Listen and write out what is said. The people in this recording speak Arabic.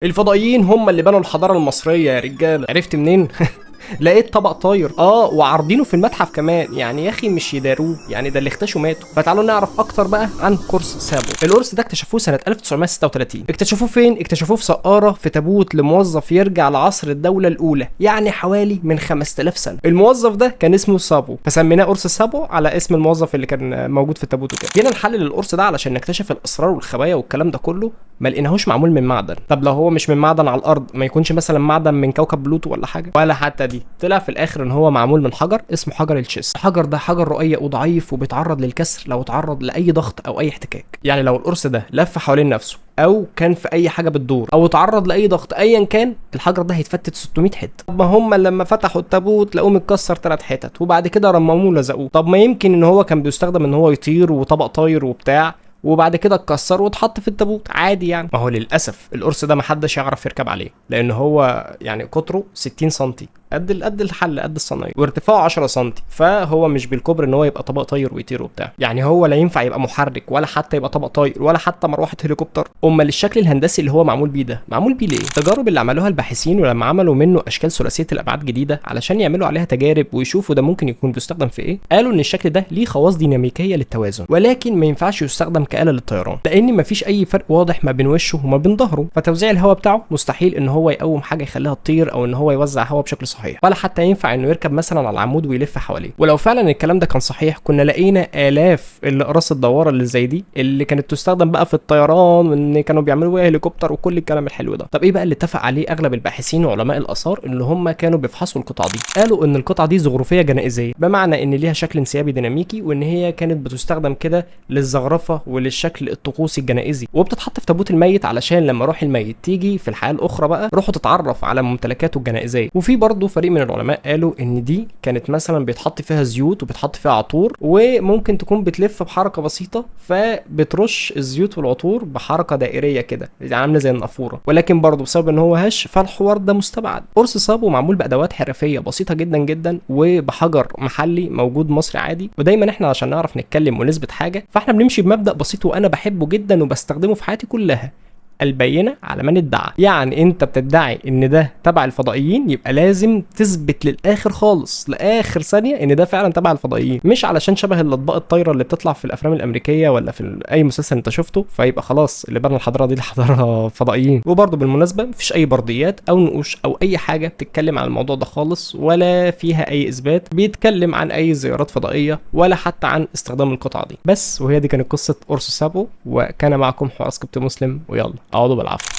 الفضائيين هم اللي بنوا الحضاره المصريه يا رجاله. عرفت منين؟ لقيت طبق طاير وعارضينه في المتحف كمان. يعني يا اخي مش يداروه، يعني ده اللي اختشوا ماتوا. فتعالوا نعرف اكتر بقى عن قرص سابو. القرص ده اكتشفوه سنه 1936. اكتشفوه فين؟ اكتشفوه في سقاره في تابوت لموظف يرجع لعصر الدوله الاولى، يعني حوالي من 5000 سنه. الموظف ده كان اسمه سابو، فسميناه قرص سابو على اسم الموظف اللي كان موجود في التابوت وكده. جينا نحلل القرص ده علشان نكتشف الاسرار والخبايا والكلام ده كله، ما لقيناهوش معمول من معدن. طب لو هو مش من معدن على الارض، ما يكونش مثلا معدن من كوكب بلوتو ولا حاجه؟ ولا حتى دي. طلع في الاخر ان هو معمول من حجر اسمه حجر الشيس. الحجر ده حجر رقيق وضعيف وبيتعرض للكسر لو اتعرض لاي ضغط او اي احتكاك. يعني لو القرص ده لف حوالين نفسه او كان في اي حاجه بتدور او اتعرض لاي ضغط ايا كان، الحجر ده هيتفتت 600 حته. طب ما هم لما فتحوا التابوت لقوه متكسر 3 حتت وبعد كده رمموه ولزقوه. طب ما يمكن ان هو كان بيستخدم ان هو يطير وطبق طاير وبتاع، وبعد كده اتكسر واتحط في التابوت عادي يعني. ما هو للاسف القرص ده محدش يعرف يركب عليه، لان هو يعني قطره 60 سم، قد الحل، قد الصنايع، وارتفاعه 10 سم، فهو مش بالكبر ان هو يبقى طبق طاير ويطير وبتاع. يعني هو لا ينفع يبقى محرك ولا حتى يبقى طبق طاير ولا حتى مروحه هليكوبتر. امال الشكل الهندسي اللي هو معمول بيه ده معمول بيه ليه؟ التجارب اللي عملوها الباحثين ولما عملوا منه اشكال ثلاثيه الابعاد جديده علشان يعملوا عليها تجارب ويشوفوا ده ممكن يكون بيستخدم في ايه، قالوا ان الشكل ده ليه خواص ديناميكيه للتوازن، ولكن ما ينفعش يستخدم كآلة للطيران، لان مفيش اي فرق واضح ما بين وشه وما بين ظهره، فتوزيع الهواء بتاعه مستحيل ان هو يقوم حاجه يخليها تطير او ان هو يوزع هواء بشكل صحيح، ولا حتى ينفع انه يركب مثلا على العمود ويلف حواليه. ولو فعلا الكلام ده كان صحيح كنا لقينا الاف الاقراص الدواره اللي زي دي اللي كانت تستخدم بقى في الطيران، وان كانوا بيعملوا ايه هليكوبتر وكل الكلام الحلو ده. طب ايه بقى اللي اتفق عليه اغلب الباحثين وعلماء الاثار اللي هم كانوا بيفحصوا القطع دي؟ قالوا ان القطعه دي زخرفيه جنائزيه، بمعنى ان ليها شكل انسيابي ديناميكي، وان هي كانت بتستخدم كده للزخرفه وللشكل الطقوسي الجنائزي، وبتتحط في تابوت الميت علشان لما روح الميت تيجي في الحياه الاخرى بقى روحه تتعرف على ممتلكاته الجنائزيه. وفي برضه فريق من العلماء قالوا ان دي كانت مثلا بيتحط فيها زيوت وبيتحط فيها عطور، وممكن تكون بتلف بحركه بسيطه فبترش الزيوت والعطور بحركه دائريه كده عامله زي النافوره، ولكن برضه بسبب ان هو هش فالحوار ده مستبعد. قرص سابو معمول بادوات حرفيه بسيطه جدا جدا وبحجر محلي موجود مصري عادي. ودايما احنا عشان نعرف نتكلم ونثبت حاجه فاحنا بنمشي بمبدا بسيط وانا بحبه جدا وبستخدمه في حياتي كلها: البينة على من ادعى. يعني انت بتدعي ان ده تبع الفضائيين، يبقى لازم تثبت للاخر خالص، لاخر ثانيه، ان ده فعلا تبع الفضائيين، مش علشان شبه الاطباق الطايره اللي بتطلع في الافلام الامريكيه ولا في اي مسلسل انت شفته فيبقى خلاص اللي بنى الحضاره دي الحضاره فضائيين. وبرضه بالمناسبه مفيش اي برديات او نقوش او اي حاجه بتتكلم عن الموضوع ده خالص، ولا فيها اي اثبات بيتكلم عن اي زيارات فضائيه ولا حتى عن استخدام القطعه دي. بس وهي دي كانت قصه قرص سابو، وكان معكم حراس كابتن مسلم، ويلا اقعدوا بالعافيه.